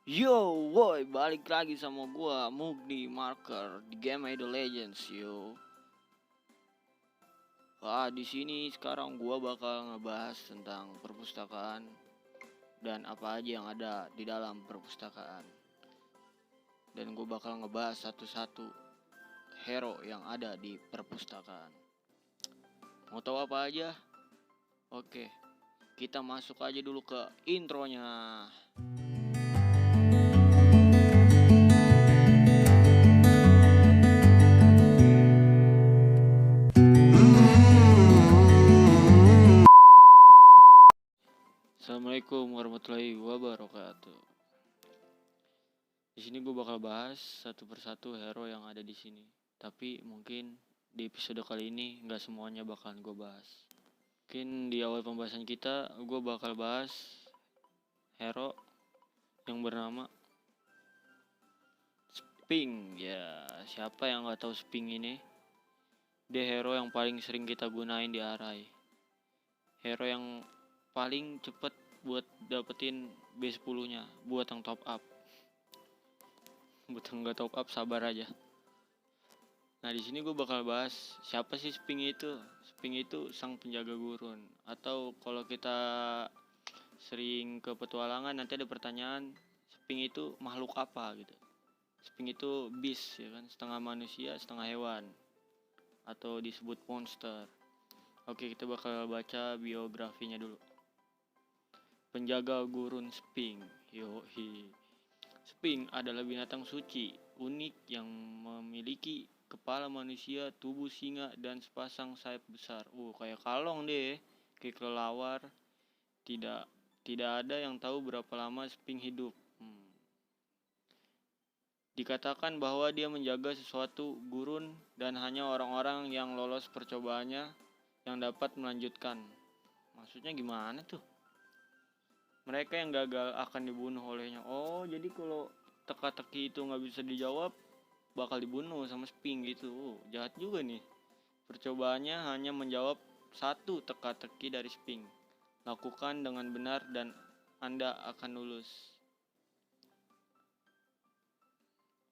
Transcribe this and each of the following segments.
Yo, woi, balik lagi sama gua Mugni Marker di game Idle Legends, yo. Wah, di sini sekarang gua bakal ngebahas tentang perpustakaan dan apa aja yang ada di dalam perpustakaan. Dan gua bakal ngebahas satu-satu hero yang ada di perpustakaan. Mau tahu apa aja? Oke, kita masuk aja dulu ke intronya. Assalamualaikum warahmatullahi wabarakatuh. Di sini gue bakal bahas satu persatu hero yang ada di sini. Tapi mungkin di episode kali ini nggak semuanya bakalan gue bahas. Mungkin di awal pembahasan kita gue bakal bahas hero yang bernama Sping. Ya, siapa yang nggak tahu Sping ini? Dia hero yang paling sering kita gunain di Arai. Hero yang paling cepet buat dapetin B10-nya buat yang top up. Buat yang nggak top up sabar aja. Nah, di sini gue bakal bahas siapa sih Sping itu. Sping itu sang penjaga gurun. Atau kalau kita sering ke petualangan nanti ada pertanyaan, Sping itu makhluk apa gitu. Sping itu beast ya kan, setengah manusia, setengah hewan. Atau disebut monster. Oke, kita bakal baca biografinya dulu. Penjaga gurun Sping. Yoi. Sping adalah binatang suci, unik yang memiliki kepala manusia, tubuh singa, dan sepasang sayap besar. Kayak kalong deh, kayak kelelawar. Tidak tidak ada yang tahu berapa lama Sping hidup. Dikatakan bahwa dia menjaga sesuatu gurun dan hanya orang-orang yang lolos percobaannya yang dapat melanjutkan. Maksudnya gimana tuh? Mereka yang gagal akan dibunuh olehnya. Oh, jadi kalau teka-teki itu nggak bisa dijawab, bakal dibunuh sama Sping gitu. Jahat juga nih. Percobaannya hanya menjawab satu teka-teki dari Sping. Lakukan dengan benar dan Anda akan lulus.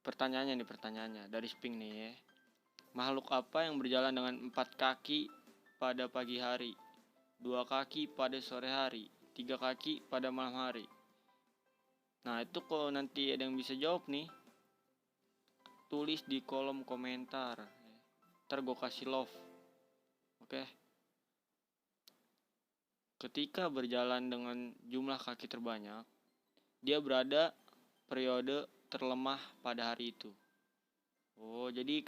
Pertanyaannya dari Sping nih ya. Makhluk apa yang berjalan dengan 4 kaki pada pagi hari, 2 kaki pada sore hari, 3 kaki pada malam hari? Nah, itu kalau nanti ada yang bisa jawab nih, tulis di kolom komentar. Ntar gue kasih love. Oke. Ketika berjalan dengan jumlah kaki terbanyak, dia berada periode terlemah pada hari itu. Oh, jadi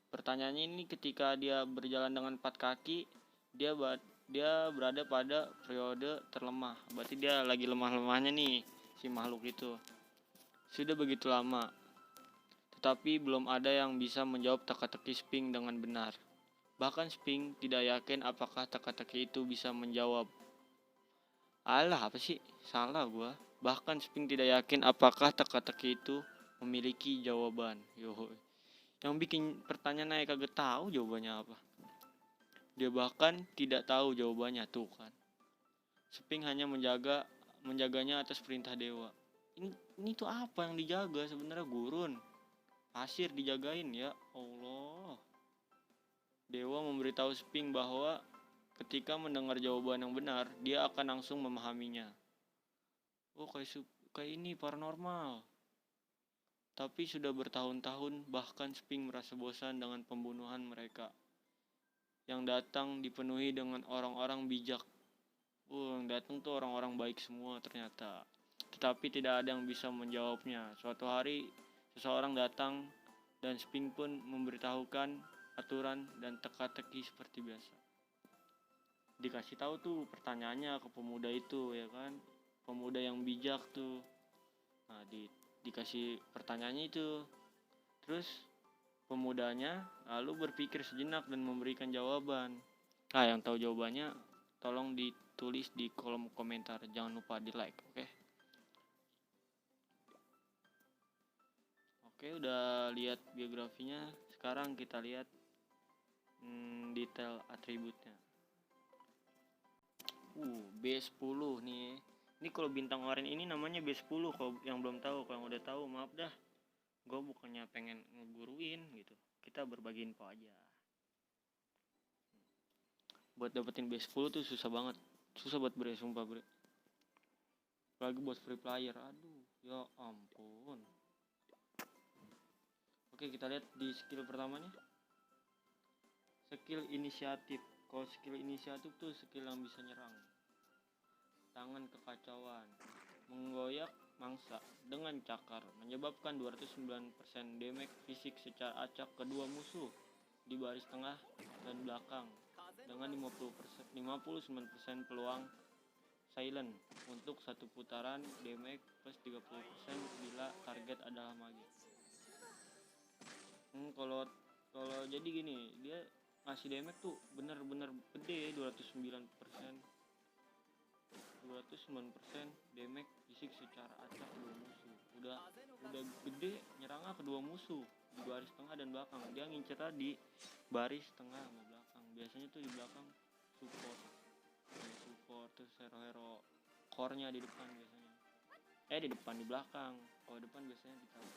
pertanyaannya ini ketika dia berjalan dengan 4 kaki, dia berada pada periode terlemah. Berarti dia lagi lemah-lemahnya nih si makhluk itu. Sudah begitu lama, tetapi belum ada yang bisa menjawab teka-teki Sping dengan benar. Bahkan Sping tidak yakin apakah teka-teki itu bisa menjawab. Alah, apa sih? Salah gua. Bahkan Sping tidak yakin apakah teka-teki itu memiliki jawaban. Yang bikin pertanyaan naik kagak tahu jawabannya apa. Dia bahkan tidak tahu jawabannya tuh kan. Sping hanya menjaganya atas perintah dewa. Ini tuh apa yang dijaga sebenarnya? Gurun. Pasir dijagain, ya Allah. Dewa memberitahu Sping bahwa ketika mendengar jawaban yang benar, dia akan langsung memahaminya. Kayak ini paranormal. Tapi sudah bertahun-tahun bahkan Sping merasa bosan dengan pembunuhan mereka. Yang datang dipenuhi dengan orang-orang bijak. Yang datang tuh orang-orang baik semua ternyata. Tetapi tidak ada yang bisa menjawabnya. Suatu hari seseorang datang dan Sping pun memberitahukan aturan dan teka-teki seperti biasa. Dikasih tahu tuh pertanyaannya ke pemuda itu ya kan. Pemuda yang bijak tuh. Nah, dikasih pertanyaannya itu. Terus pemudanya lalu berpikir sejenak dan memberikan jawaban. Nah, yang tahu jawabannya tolong ditulis di kolom komentar. Jangan lupa di like, oke? Oke, udah lihat biografinya. Sekarang kita lihat detail atributnya. B10 nih. Ini kalau bintang oranye ini namanya B10, kalau yang belum tahu. Kalau yang udah tahu maaf dah, gue bukannya pengen ngeguruin gitu, kita berbagi info aja. Buat dapetin B10 tuh susah banget, susah buat bre, sumpah bre, apalagi buat free player, aduh ya ampun. Oke, kita lihat di skill pertamanya, skill inisiatif. Kalau skill inisiatif tuh skill yang bisa nyerang, tangan kekacauan, menggoyak mangsa dengan cakar, menyebabkan 209% damage fisik secara acak kedua musuh di baris tengah dan belakang, dengan 59% peluang silent untuk satu putaran, damage plus 30% bila target adalah mage. Kalau jadi gini, dia ngasih damage tuh bener-bener gede, 209% damage fisik secara acak kedua musuh. Udah gede nyerangnya kedua musuh di baris tengah dan belakang. Dia ngincernya di baris tengah sama belakang. Biasanya tuh di belakang support terus hero core-nya di depan biasanya. Di depan, di belakang. Kalau depan biasanya di tank.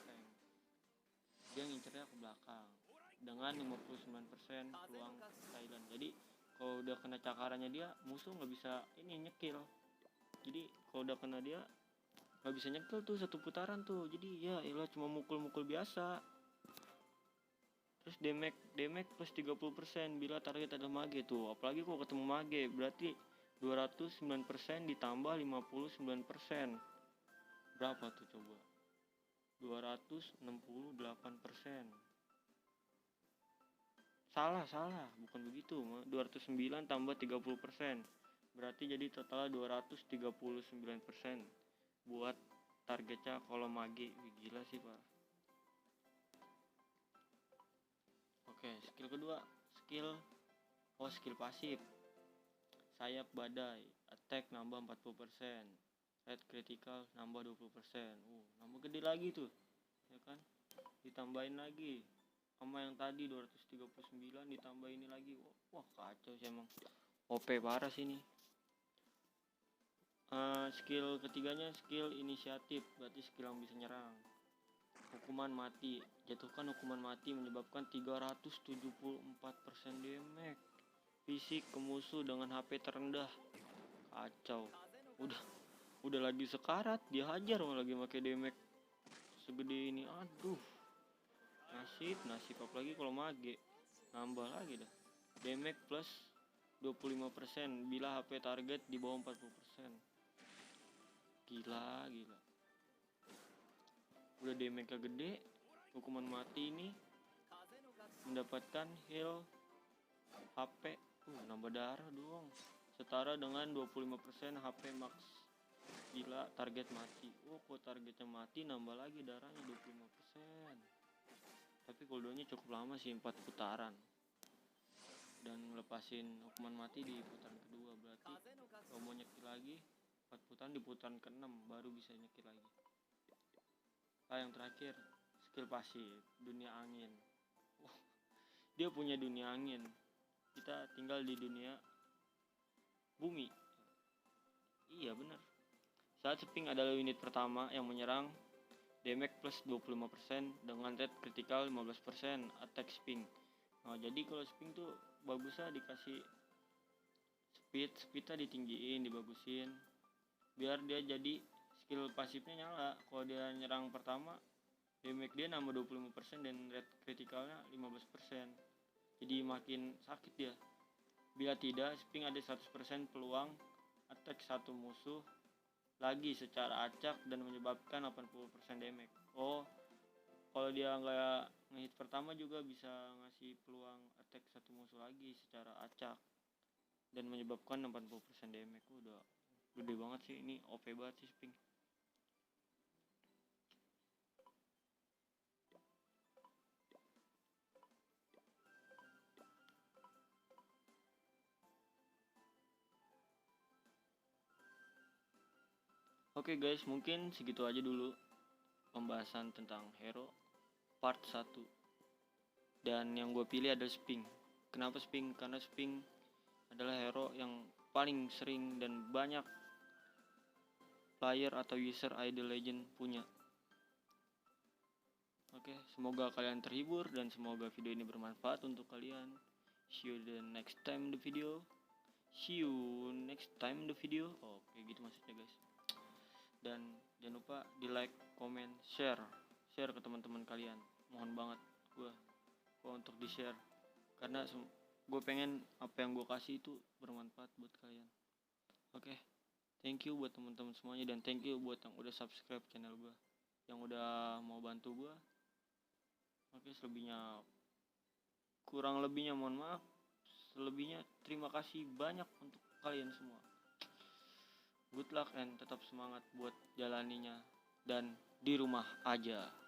Dia ngincernya ke belakang dengan 59% peluang silent. Jadi kalau udah kena cakarannya dia, musuh nggak bisa ini nyekil. Jadi kalau udah kena dia nggak bisa nyekel tuh satu putaran tuh. Jadi ya ilah cuma mukul-mukul biasa. Terus damage plus 30% bila target ada mage tuh. Apalagi kalau ketemu mage, berarti 209% ditambah 59%. Berapa tuh coba? 268%. Salah, bukan begitu. 209 tambah 30%. Berarti jadi total 239% buat targetnya kalau mage. Gila sih, Pak. Oke, skill kedua, skill pasif. Sayap badai, attack nambah 40%, red critical nambah 20%. Nambah gede lagi tuh. Ya kan? Ditambahin lagi sama yang tadi 239 ditambah ini lagi. Wah, kacau sih emang. OP parah sih ini. Skill ketiganya skill inisiatif, berarti skill yang bisa nyerang. Hukuman mati, jatuhkan hukuman mati menyebabkan 374% damage fisik ke musuh dengan HP terendah. Kacau. Udah lagi sekarat, dia hajar malah lagi pakai damage segede ini. Aduh. Nasib apalagi kalau mage. Nambah lagi dah. Damage plus 25% bila HP target di bawah 40%. Gila. Udah damage gede, hukuman mati ini mendapatkan heal HP. Nambah darah dong. Setara dengan 25% HP max bila target mati. Kalau targetnya mati nambah lagi darahnya 25%. Tapi cooldownnya cukup lama sih, 4 putaran. Dan ngelepasin hukuman mati di putaran kedua. Berarti kalau mau nyekil lagi 4 putaran di putaran ke-6 baru bisa nyekil lagi. Yang terakhir, skill pasif, dunia angin. Dia punya dunia angin. Kita tinggal di dunia bumi. Iya benar. Saat Sping adalah unit pertama yang menyerang, damage plus 25% dengan red critical 15% attack Sping. Jadi kalau Sping tuh bagusnya dikasih speednya ditinggiin, dibagusin, biar dia jadi skill pasifnya nyala. Kalau dia nyerang pertama, damage dia nambah 25% dan red criticalnya 15%. Jadi makin sakit dia. Bila tidak, Sping ada 100% peluang attack satu musuh lagi secara acak dan menyebabkan 80% damage. Kalau dia nggak ngehit pertama juga bisa ngasih peluang attack satu musuh lagi secara acak dan menyebabkan 80% damage. Udah gede banget sih ini, OP banget sih Sping. Oke guys, mungkin segitu aja dulu pembahasan tentang hero part 1. Dan yang gue pilih adalah Sping. Kenapa Sping? Karena Sping adalah hero yang paling sering dan banyak player atau user ID Legend punya. Oke, semoga kalian terhibur dan semoga video ini bermanfaat untuk kalian. See you the next time the video. Oke, gitu maksudnya guys. Dan jangan lupa di like, comment, share ke teman-teman kalian. Mohon banget gua untuk di share karena gue pengen apa yang gue kasih itu bermanfaat buat kalian. Oke, thank you buat teman-teman semuanya dan thank you buat yang udah subscribe channel gue, yang udah mau bantu gue. Oke, kurang lebihnya mohon maaf, selebihnya terima kasih banyak untuk kalian semua. Good luck and tetap semangat buat jalaninya dan di rumah aja.